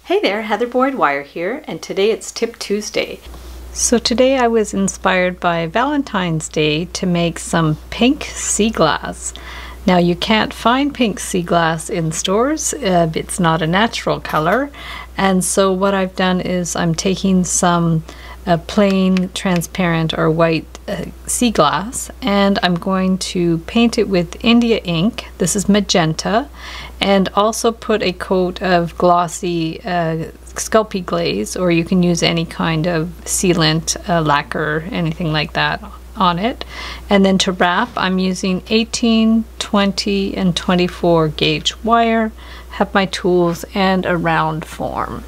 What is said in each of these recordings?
Hey there, Heather Boyd Wire here, and today it's Tip Tuesday. So today I was inspired by Valentine's Day to make some pink sea glass. Now you can't find pink sea glass in stores, it's not a natural color, and so what I've done is I'm taking some plain transparent or white sea glass, and I'm going to paint it with India ink. This is magenta, and also put a coat of glossy Sculpey glaze, or you can use any kind of sealant, lacquer, anything like that on it. And then to wrap, I'm using 18, 20, and 24 gauge wire, have my tools, and a round form.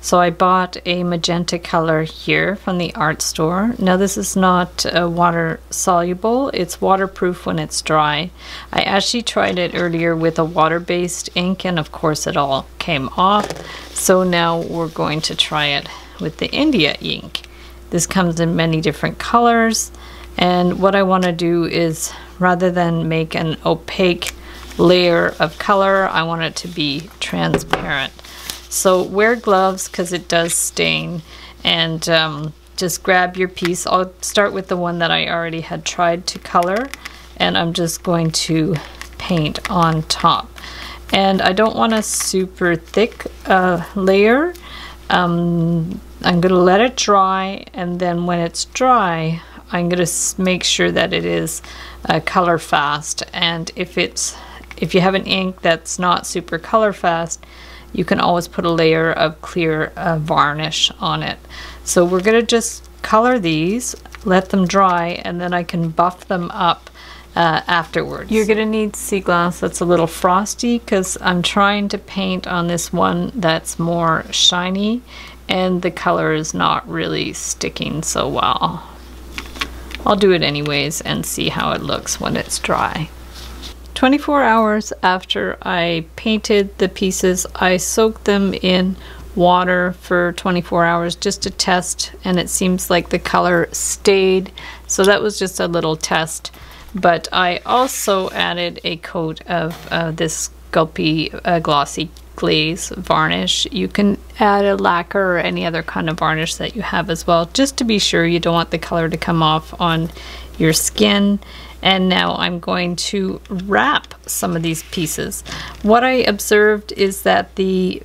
So I bought a magenta color here from the art store. Now this is not water soluble, it's waterproof when it's dry. I actually tried it earlier with a water-based ink, and of course it all came off. So now we're going to try it with the India ink. This comes in many different colors, and what I want to do is, rather than make an opaque layer of color, I want it to be transparent. So wear gloves because it does stain, and just grab your piece. I'll start with the one that I already had tried to color, and I'm just going to paint on top. And I don't want a super thick layer. I'm going to let it dry, and then when it's dry, I'm going to make sure that it is color fast. And if you have an ink that's not super color fast, you can always put a layer of clear varnish on it. So we're going to just color these, let them dry, and then I can buff them up afterwards. You're going to need sea glass that's a little frosty because I'm trying to paint on this one that's more shiny, and the color is not really sticking so well. I'll do it anyways and see how it looks when it's dry. 24 hours after I painted the pieces, I soaked them in water for 24 hours just to test, and it seems like the color stayed, so that was just a little test. But I also added a coat of this Sculpey glossy glaze varnish. You can add a lacquer or any other kind of varnish that you have as well, just to be sure you don't want the color to come off on your skin. And now I'm going to wrap some of these pieces. What I observed is that the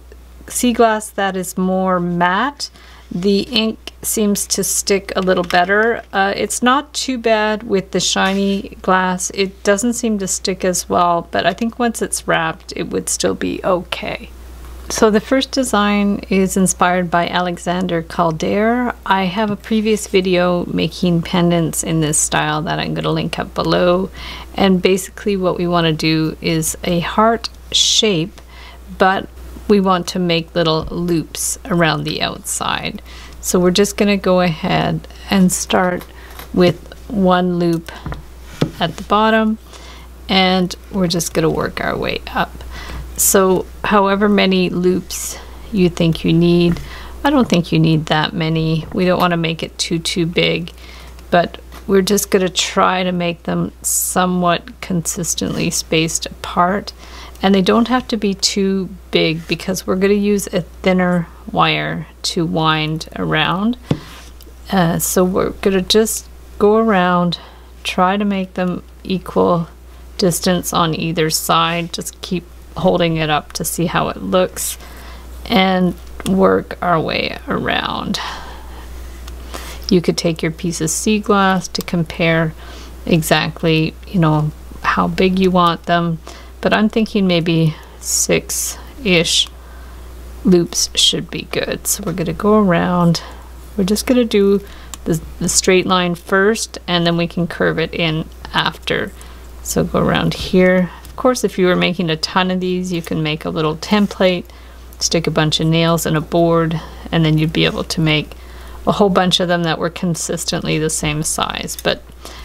sea glass that is more matte, the ink seems to stick a little better. It's not too bad with the shiny glass. It doesn't seem to stick as well, but I think once it's wrapped, it would still be okay. So the first design is inspired by Alexander Calder. I have a previous video making pendants in this style that I'm going to link up below. And basically what we want to do is a heart shape, but we want to make little loops around the outside. So we're just going to go ahead and start with one loop at the bottom, and we're just going to work our way up. So however many loops you think you need, I don't think you need that many. We don't want to make it too big, but we're just going to try to make them somewhat consistently spaced apart, and they don't have to be too big because we're going to use a thinner wire to wind around. So we're going to just go around, try to make them equal distance on either side, just keep holding it up to see how it looks, and work our way around. You could take your piece of sea glass to compare exactly, you know, how big you want them, but I'm thinking maybe 6-ish loops should be good. So we're going to go around. We're just going to do the straight line first, and then we can curve it in after. So go around here. Of course, if you were making a ton of these, you can make a little template, stick a bunch of nails in a board, and then you'd be able to make a whole bunch of them that were consistently the same size. But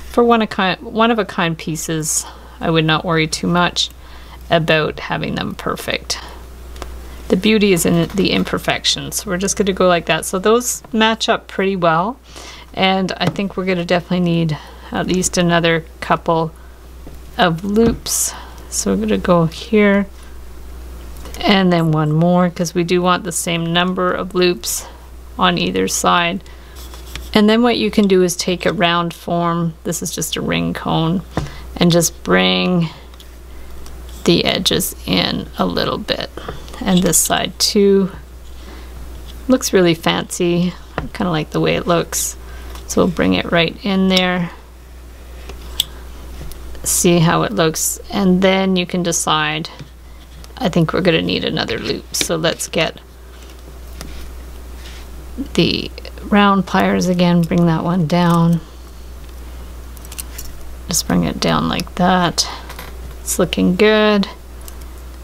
for one of a kind pieces, I would not worry too much about having them perfect. The beauty is in the imperfections. We're just going to go like that. So those match up pretty well, and I think we're going to definitely need at least another couple of loops. So we're going to go here And then one more, because we do want the same number of loops on either side. And then what you can do is take a round form, this is just a ring cone, and just bring the edges in a little bit. And this side too. Looks really fancy. I kind of like the way it looks. So we'll bring it right in there. See how it looks. And then you can decide, I think we're going to need another loop. So let's get the round pliers again, bring that one down. Just bring it down like that. It's looking good.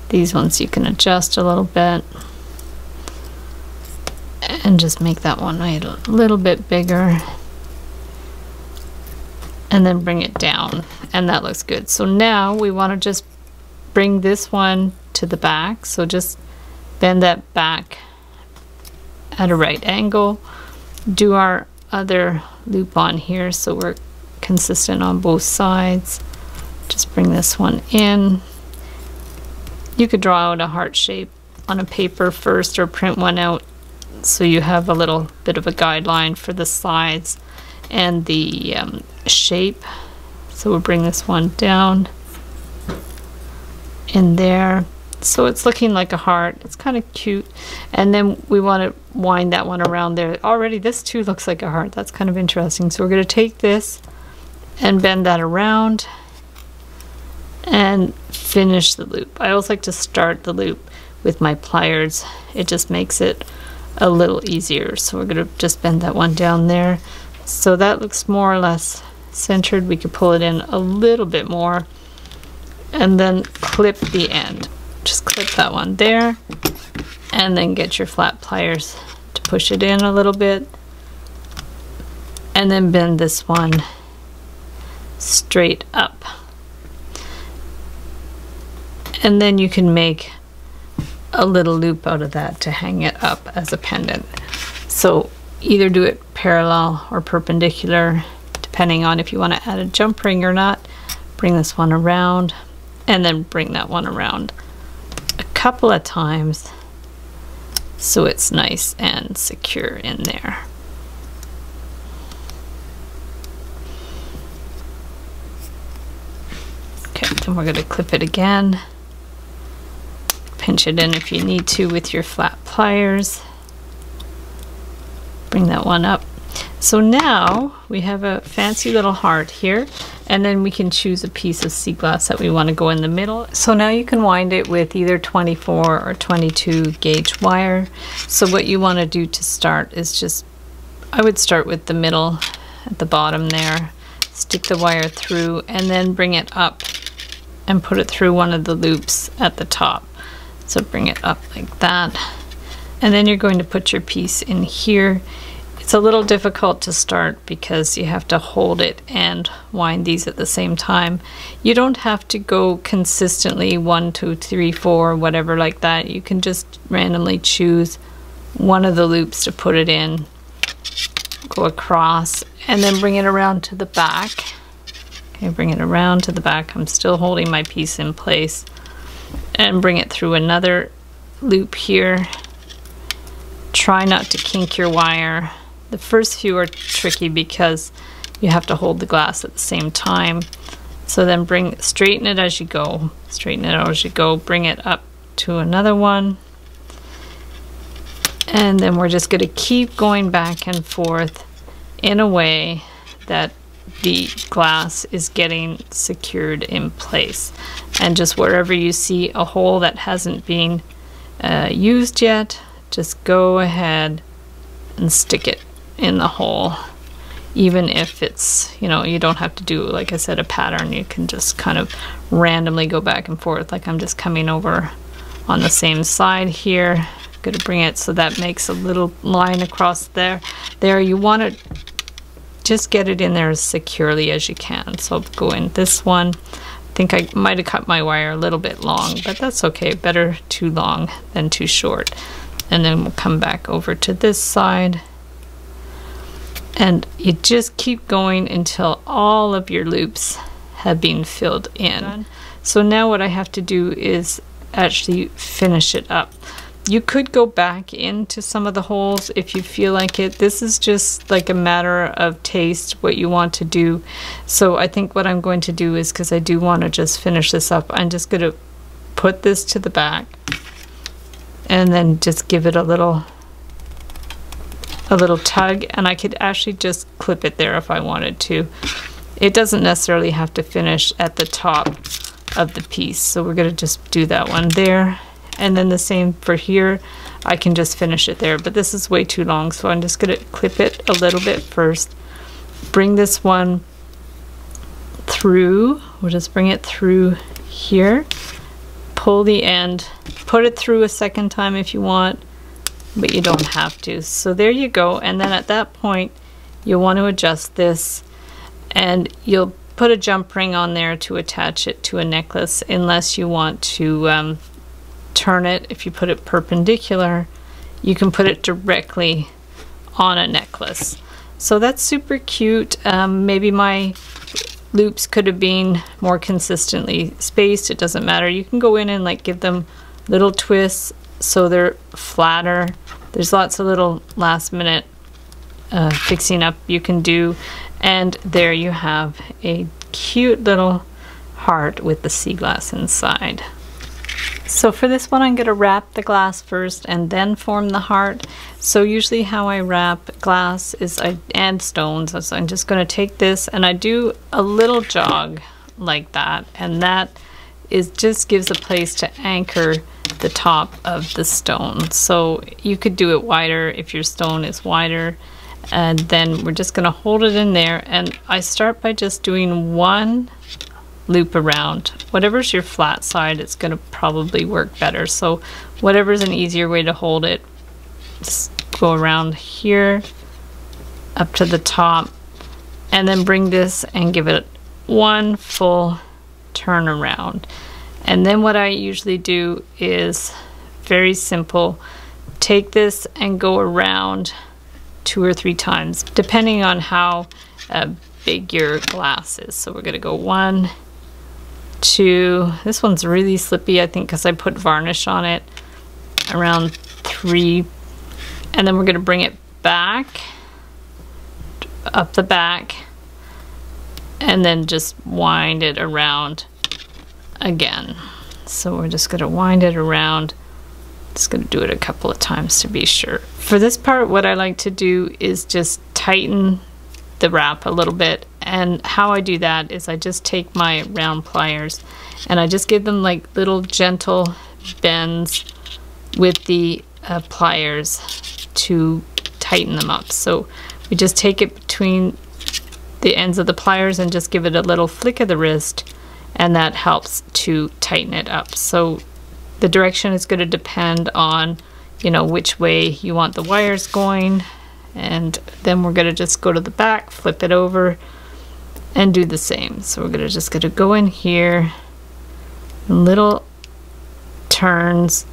These ones you can adjust a little bit. And just make that one a little bit bigger. And then bring it down. And that looks good. So now we want to just bring this one to the back. So just bend that back at a right angle. Do our other loop on here so we're consistent on both sides. Just bring this one in. You could draw out a heart shape on a paper first or print one out so you have a little bit of a guideline for the sides and the shape. So we'll bring this one down in there. So it's looking like a heart. It's kind of cute. And then we want to wind that one around there. Already this too looks like a heart. That's kind of interesting. So we're going to take this and bend that around and finish the loop. I always like to start the loop with my pliers. It just makes it a little easier. So we're going to just bend that one down there. So that looks more or less centered. We could pull it in a little bit more and then clip the end. Just clip that one there and then get your flat pliers to push it in a little bit and then bend this one straight up. And then you can make a little loop out of that to hang it up as a pendant. So either do it parallel or perpendicular depending on if you want to add a jump ring or not. Bring this one around and then bring that one around a couple of times so it's nice and secure in there. Okay, then we're going to clip it again. Pinch it in if you need to with your flat pliers. Bring that one up. So now we have a fancy little heart here, and then we can choose a piece of sea glass that we want to go in the middle. So now you can wind it with either 24 or 22 gauge wire. So what you want to do to start is just, I would start with the middle at the bottom there, stick the wire through, and then bring it up and put it through one of the loops at the top. So bring it up like that. And then you're going to put your piece in here. It's a little difficult to start because you have to hold it and wind these at the same time. You don't have to go consistently 1, 2, 3, 4, whatever like that. You can just randomly choose one of the loops to put it in, go across, and then bring it around to the back. Okay, bring it around to the back. I'm still holding my piece in place. And bring it through another loop here. Try not to kink your wire. The first few are tricky because you have to hold the glass at the same time. So then straighten it as you go. Straighten it out as you go. Bring it up to another one. And then we're just going to keep going back and forth in a way that the glass is getting secured in place. And just wherever you see a hole that hasn't been used yet, just go ahead and stick it in the hole. Even if it's, you don't have to do, like I said, a pattern. You can just kind of randomly go back and forth. Like I'm just coming over on the same side here. Going to bring it so that makes a little line across there. There, you want to just get it in there as securely as you can. So go in this one. I think I might have cut my wire a little bit long, but that's okay. Better too long than too short. And then we'll come back over to this side. And you just keep going until all of your loops have been filled in. So now what I have to do is actually finish it up. You could go back into some of the holes if you feel like it. This is just like a matter of taste, what you want to do. So I think what I'm going to do is, because I do want to just finish this up, I'm just going to put this to the back and then just give it a little tug, and I could actually just clip it there if I wanted to. It doesn't necessarily have to finish at the top of the piece, so we're going to just do that one there. And then the same for here, I can just finish it there, but this is way too long, so I'm just going to clip it a little bit first. Bring this one through, we'll just bring it through here, pull the end, put it through a second time if you want, but you don't have to. So there you go, and then at that point, you'll want to adjust this, and you'll put a jump ring on there to attach it to a necklace, unless you want to turn it. If you put it perpendicular, you can put it directly on a necklace. So that's super cute. Maybe my loops could have been more consistently spaced. It doesn't matter. You can go in and like give them little twists so they're flatter. There's lots of little last minute fixing up you can do, and there you have a cute little heart with the sea glass inside. So for this one, I'm going to wrap the glass first and then form the heart. So usually how I wrap glass is and stones. So I'm just going to take this and I do a little jog like that, and that is just gives a place to anchor the top of the stone. So you could do it wider if your stone is wider, and then we're just going to hold it in there, and I start by just doing one loop around. Whatever's your flat side, it's going to probably work better. So whatever's an easier way to hold it, just go around here up to the top, and then bring this and give it one full turn around. And then what I usually do is very simple, take this and go around 2 or 3 times depending on how big your glass is. So we're going to go 1, 2, this one's really slippy I think because I put varnish on it, around 3, and then we're going to bring it back up the back and then just wind it around again. So we're just going to wind it around. Just going to do it a couple of times to be sure. For this part, what I like to do is just tighten the wrap a little bit, and how I do that is I just take my round pliers and I just give them like little gentle bends with the pliers to tighten them up. So we just take it between the ends of the pliers and just give it a little flick of the wrist, and that helps to tighten it up. So the direction is going to depend on, you know, which way you want the wires going, and then we're going to just go to the back, flip it over, and do the same. So we're just going to go in here, little turns,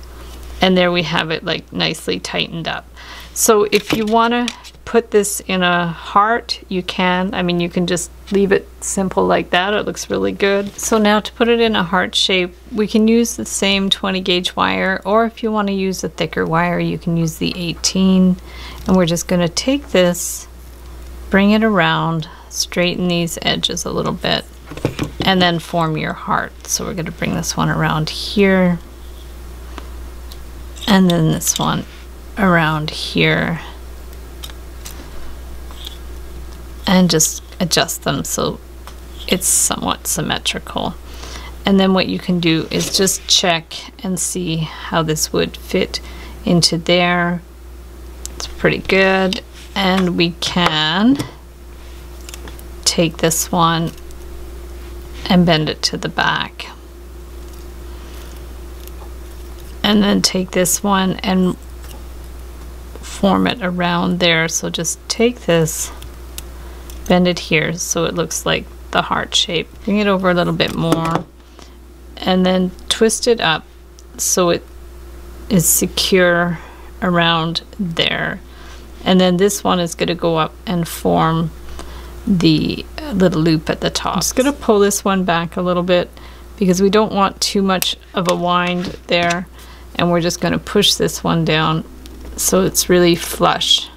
and there we have it like nicely tightened up. So if you want to put this in a heart, you can. I mean, you can just leave it simple like that. It looks really good. So now to put it in a heart shape, we can use the same 20 gauge wire, or if you want to use a thicker wire, you can use the 18. And we're just going to take this, bring it around, straighten these edges a little bit, and then form your heart. So we're going to bring this one around here, and then this one around here, and just adjust them so it's somewhat symmetrical. And then what you can do is just check and see how this would fit into there. It's pretty good. And we can take this one and bend it to the back, and then take this one and form it around there. So just take this, bend it here so it looks like the heart shape, bring it over a little bit more, and then twist it up so it is secure around there. And then this one is going to go up and form the little loop at the top. I'm just going to pull this one back a little bit because we don't want too much of a wind there, and we're just going to push this one down so it's really flush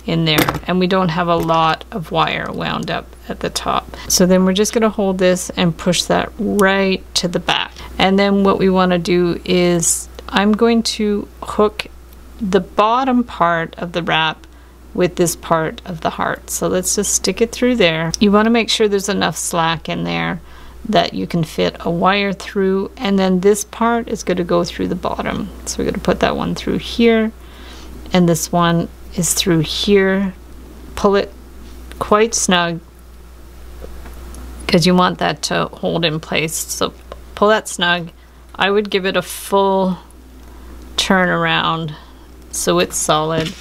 in there, and we don't have a lot of wire wound up at the top. So then we're just going to hold this and push that right to the back. And then what we want to do is I'm going to hook the bottom part of the wrap with this part of the heart. So let's just stick it through there. You want to make sure there's enough slack in there that you can fit a wire through, and then this part is going to go through the bottom. So we're going to put that one through here, and this one is through here. Pull it quite snug because you want that to hold in place. So pull that snug. I would give it a full turn around so it's solid.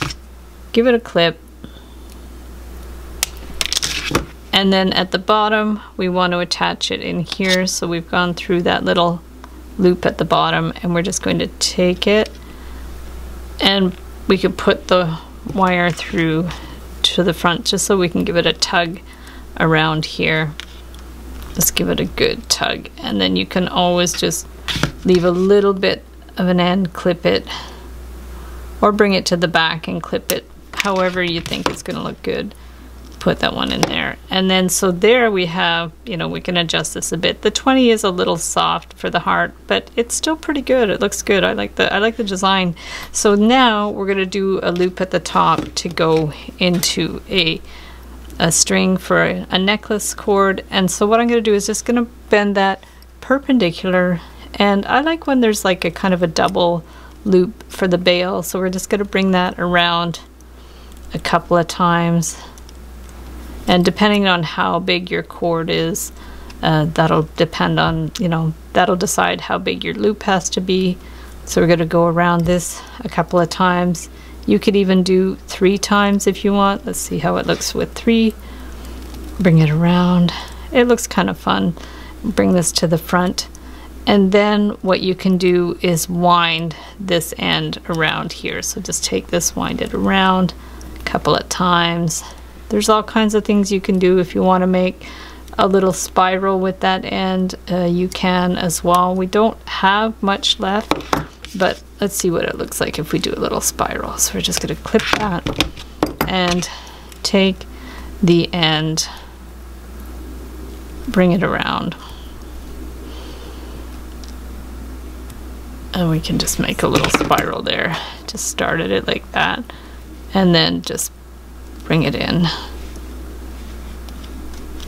Give it a clip. And then at the bottom, we want to attach it in here. So we've gone through that little loop at the bottom, and we're just going to take it, and we could put the wire through to the front just so we can give it a tug around here. Just give it a good tug, and then you can always just leave a little bit of an end, clip it, or bring it to the back and clip it however you think it's going to look good. Put that one in there, and then so there we have, you know, we can adjust this a bit. The 20 is a little soft for the heart, but it's still pretty good. It looks good. I like the design. So now we're going to do a loop at the top to go into a string for a necklace cord. And so what I'm going to do is just going to bend that perpendicular, and I like when there's like a kind of a double loop for the bail. So we're just going to bring that around a couple of times. And depending on how big your cord is, that'll depend on, you know, that'll decide how big your loop has to be. So we're going to go around this a couple of times. You could even do 3 times if you want. Let's see how it looks with 3. Bring it around. It looks kind of fun. Bring this to the front. And then what you can do is wind this end around here. So just take this, wind it around a couple of times. There's all kinds of things you can do. If you want to make a little spiral with that end, you can as well. We don't have much left, but let's see what it looks like if we do a little spiral. So we're just going to clip that and take the end, bring it around, and we can just make a little spiral there. Just started it like that, and then just bring it in.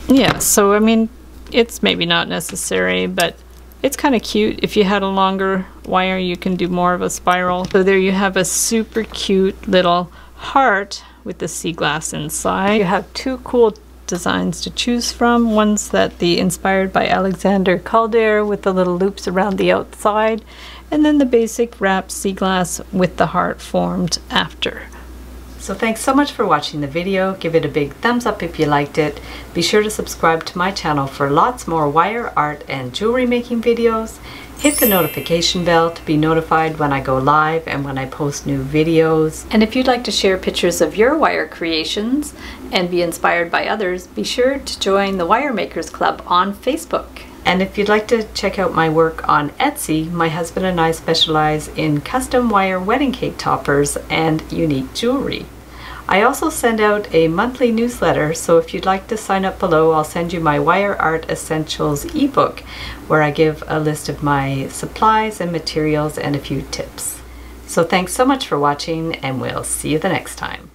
Yeah, so I mean, it's maybe not necessary, but it's kind of cute. If you had a longer wire, you can do more of a spiral. So there you have a super cute little heart with the sea glass inside. You have 2 cool designs to choose from. One's inspired by Alexander Calder with the little loops around the outside, and then the basic wrapped sea glass with the heart formed after. So thanks so much for watching the video. Give it a big thumbs up if you liked it. Be sure to subscribe to my channel for lots more wire art and jewelry making videos. Hit the notification bell to be notified when I go live and when I post new videos. And if you'd like to share pictures of your wire creations and be inspired by others, be sure to join the Wire Makers Club on Facebook. And if you'd like to check out my work on Etsy, my husband and I specialize in custom wire wedding cake toppers and unique jewelry. I also send out a monthly newsletter, so if you'd like to sign up below, I'll send you my Wire Art Essentials ebook, where I give a list of my supplies and materials and a few tips. So thanks so much for watching, and we'll see you the next time.